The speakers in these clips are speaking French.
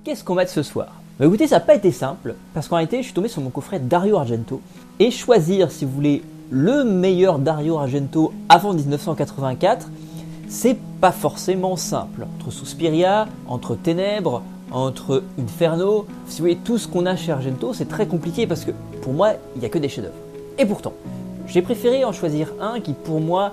Qu'est-ce qu'on mate ce soir? Bah écoutez, ça n'a pas été simple, parce qu'en réalité, je suis tombé sur mon coffret Dario Argento, et choisir, si vous voulez, le meilleur Dario Argento avant 1984, c'est pas forcément simple. Entre Suspiria, entre Ténèbres, entre Inferno, si vous voulez, tout ce qu'on a chez Argento, c'est très compliqué, parce que pour moi, il n'y a que des chefs-d'œuvre. Et pourtant, j'ai préféré en choisir un qui, pour moi,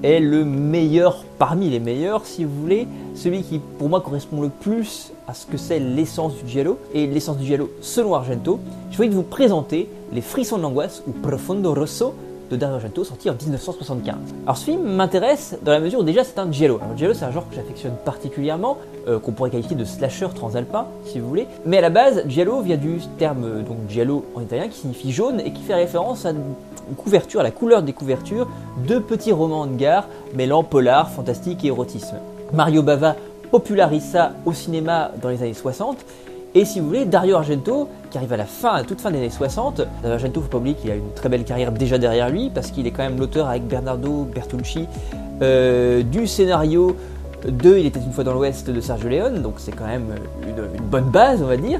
est le meilleur parmi les meilleurs, si vous voulez, celui qui pour moi correspond le plus à ce que c'est l'essence du giallo, et l'essence du giallo selon Argento. Je voulais vous présenter Les Frissons de l'angoisse ou Profondo Rosso de Dario Argento, sorti en 1975. Alors ce film m'intéresse dans la mesure où déjà c'est un giallo. Alors le giallo c'est un genre que j'affectionne particulièrement, qu'on pourrait qualifier de slasher transalpin si vous voulez, mais à la base giallo vient du terme donc giallo en italien qui signifie jaune et qui fait référence à une couverture, à la couleur des couvertures de petits romans de gare mêlant polar, fantastique et érotisme. Mario Bava popularise ça au cinéma dans les années 60. Et si vous voulez, Dario Argento, qui arrive à la toute fin des années 60, Dario Argento, il ne faut pas oublier qu'il a une très belle carrière déjà derrière lui, parce qu'il est quand même l'auteur avec Bernardo Bertolucci du scénario de Il était une fois dans l'Ouest de Sergio Leone, donc c'est quand même une bonne base, on va dire,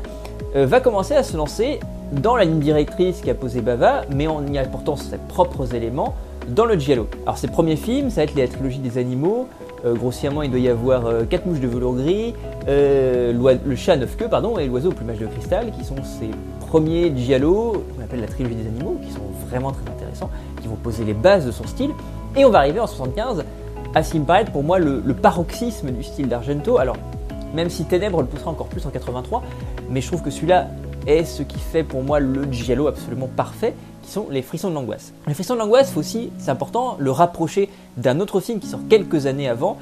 va commencer à se lancer dans la ligne directrice qu'a posée Bava, mais en y apportant ses propres éléments dans le giallo. Alors ses premiers films, ça va être la trilogie des animaux. Grossièrement, il doit y avoir 4 mouches de velours gris, le chat à 9 queues et l'oiseau au plumage de cristal, qui sont ses premiers giallo, qu'on appelle la trilogie des animaux, qui sont vraiment très intéressants, qui vont poser les bases de son style. Et on va arriver en 75 à ce qui me paraît pour moi le paroxysme du style d'Argento. Alors, même si Ténèbres le poussera encore plus en 83, mais je trouve que celui-là est ce qui fait pour moi le giallo absolument parfait, qui sont Les Frissons de l'angoisse. Les Frissons de l'angoisse, faut aussi, c'est important, le rapprocher d'un autre film qui sort quelques années avant,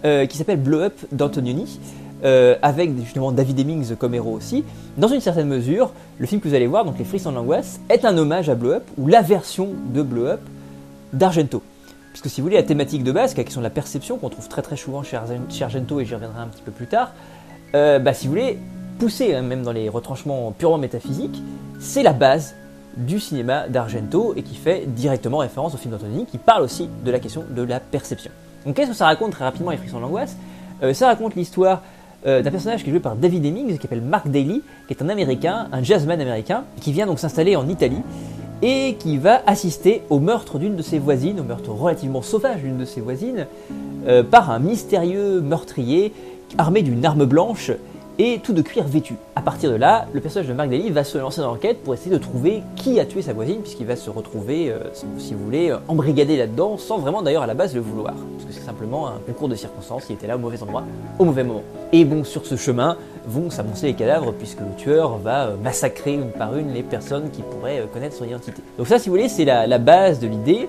qui s'appelle Blow Up d'Antonioni, avec justement David Hemmings comme héros aussi. Dans une certaine mesure, le film que vous allez voir, donc Les Frissons de l'angoisse, est un hommage à Blow Up, ou la version de Blow Up d'Argento. Puisque si vous voulez, la thématique de base, qui est la question de la perception, qu'on trouve très très souvent chez Argento, et j'y reviendrai un petit peu plus tard, si vous voulez, poussé même dans les retranchements purement métaphysiques, c'est la base du cinéma d'Argento et qui fait directement référence au film d'Antonioni qui parle aussi de la question de la perception. Donc qu'est-ce que ça raconte très rapidement, Les Frissons de l'angoisse? Ça raconte l'histoire d'un personnage qui est joué par David Hemmings, qui s'appelle Mark Daly, qui est un américain, un jazzman américain, qui vient donc s'installer en Italie et qui va assister au meurtre d'une de ses voisines, au meurtre relativement sauvage d'une de ses voisines, par un mystérieux meurtrier armé d'une arme blanche et tout de cuir vêtu. À partir de là, le personnage de Mark Daly va se lancer dans l'enquête pour essayer de trouver qui a tué sa voisine, puisqu'il va se retrouver, si vous voulez, embrigadé là-dedans, sans vraiment d'ailleurs à la base le vouloir. Parce que c'est simplement un concours de circonstances, il était là au mauvais endroit, au mauvais moment. Et bon, sur ce chemin, vont s'amoncer les cadavres, puisque le tueur va massacrer une par une les personnes qui pourraient connaître son identité. Donc ça, si vous voulez, c'est la base de l'idée.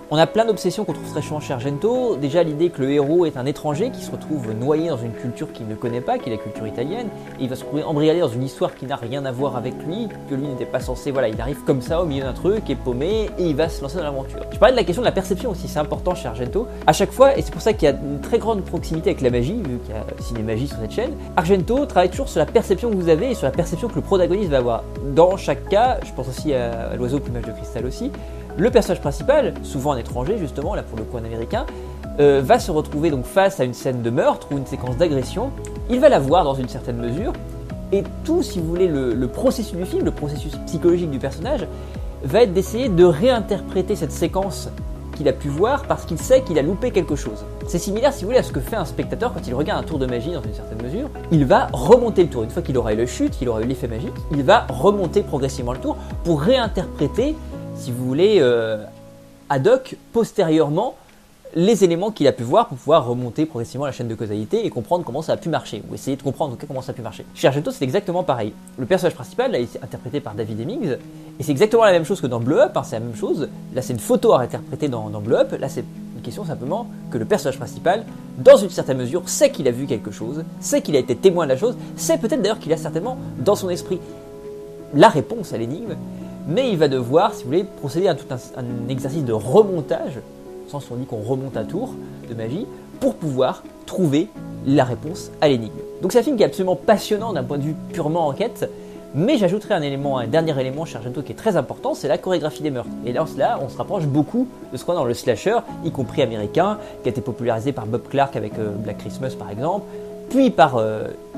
On a plein d'obsessions qu'on trouve très souvent chez Argento. Déjà l'idée que le héros est un étranger qui se retrouve noyé dans une culture qu'il ne connaît pas, qui est la culture italienne, et il va se retrouver embrigadé dans une histoire qui n'a rien à voir avec lui, que lui n'était pas censé, voilà, il arrive comme ça au milieu d'un truc, est paumé, et il va se lancer dans l'aventure. Je parlais de la question de la perception aussi, c'est important chez Argento. À chaque fois, et c'est pour ça qu'il y a une très grande proximité avec la magie, vu qu'il y a Cinémagie sur cette chaîne, Argento travaille toujours sur la perception que vous avez et sur la perception que le protagoniste va avoir. Dans chaque cas, je pense aussi à l'oiseau au plumage de cristal aussi, le personnage principal, souvent un étranger justement, là pour le coup un américain, va se retrouver donc face à une scène de meurtre ou une séquence d'agression. Il va la voir dans une certaine mesure, et tout, si vous voulez, le processus du film, le processus psychologique du personnage, va être d'essayer de réinterpréter cette séquence qu'il a pu voir parce qu'il sait qu'il a loupé quelque chose. C'est similaire, si vous voulez, à ce que fait un spectateur quand il regarde un tour de magie dans une certaine mesure. Il va remonter le tour. Une fois qu'il aura eu le chute, qu'il aura eu l'effet magique, il va remonter progressivement le tour pour réinterpréter, si vous voulez, ad hoc, postérieurement, les éléments qu'il a pu voir pour pouvoir remonter progressivement la chaîne de causalité et comprendre comment ça a pu marcher, ou essayer de comprendre en tout cas comment ça a pu marcher. Chez Argento, c'est exactement pareil. Le personnage principal a été interprété par David Hemmings, et c'est exactement la même chose que dans Blow Up, c'est la même chose. Là, c'est une photo à interpréter dans Blow Up, là, c'est une question simplement que le personnage principal, dans une certaine mesure, sait qu'il a vu quelque chose, sait qu'il a été témoin de la chose, sait peut-être d'ailleurs qu'il a certainement dans son esprit la réponse à l'énigme, mais il va devoir, si vous voulez, procéder à tout un exercice de remontage, au sens où on dit qu'on remonte un tour de magie, pour pouvoir trouver la réponse à l'énigme. Donc c'est un film qui est absolument passionnant d'un point de vue purement enquête, mais j'ajouterai un dernier élément chez Argento qui est très important, c'est la chorégraphie des meurtres. Et là, on se rapproche beaucoup de ce qu'on a dans le slasher, y compris américain, qui a été popularisé par Bob Clark avec Black Christmas par exemple, puis par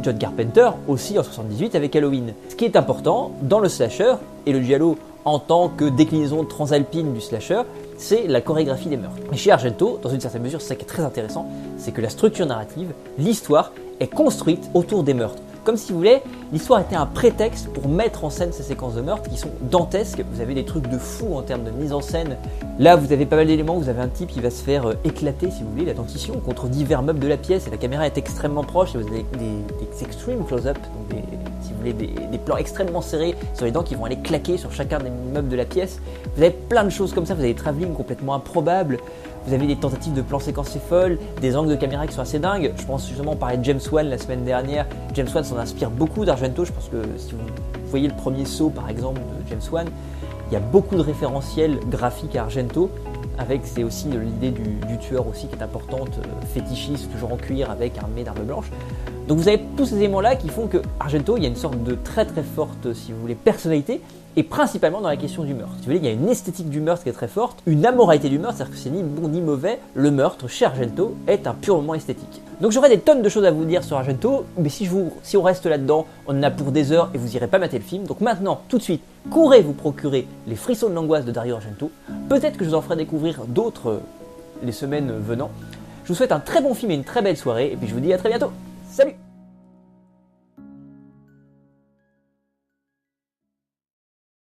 John Carpenter aussi en 78 avec Halloween. Ce qui est important dans le slasher, et le giallo en tant que déclinaison transalpine du slasher, c'est la chorégraphie des meurtres. Et chez Argento, dans une certaine mesure, c'est ça qui est très intéressant, c'est que la structure narrative, l'histoire, est construite autour des meurtres. Comme si vous voulez, l'histoire était un prétexte pour mettre en scène ces séquences de meurtres qui sont dantesques. Vous avez des trucs de fou en termes de mise en scène. Là, vous avez pas mal d'éléments. Vous avez un type qui va se faire éclater, si vous voulez, la dentition contre divers meubles de la pièce et la caméra est extrêmement proche. Et vous avez des extreme close-up, donc si vous voulez, des plans extrêmement serrés sur les dents qui vont aller claquer sur chacun des meubles de la pièce. Vous avez plein de choses comme ça. Vous avez des travelling complètement improbables. Vous avez des tentatives de plans séquencés folles, des angles de caméra qui sont assez dingues. Je pense justement, on parlait de James Wan la semaine dernière. James Wan s'en inspire beaucoup d'Argento. Je pense que si vous voyez le premier Saw par exemple de James Wan, il y a beaucoup de référentiels graphiques à Argento. Avec, c'est aussi l'idée du tueur aussi qui est importante, fétichiste, toujours en cuir avec armé d'armes blanches. Donc vous avez tous ces éléments-là qui font que Argento, il y a une sorte de très très forte, si vous voulez, personnalité, et principalement dans la question du meurtre. Si vous voulez, il y a une esthétique du meurtre qui est très forte, une amoralité du meurtre, c'est-à-dire que c'est ni bon ni mauvais, le meurtre chez Argento est un pur moment esthétique. Donc j'aurais des tonnes de choses à vous dire sur Argento, mais si on reste là-dedans, on en a pour des heures et vous irez pas mater le film. Donc maintenant, tout de suite, courez vous procurer les frissons de l'angoisse de Dario Argento. Peut-être que je vous en ferai découvrir d'autres les semaines venant. Je vous souhaite un très bon film et une très belle soirée, et puis je vous dis à très bientôt. Salut!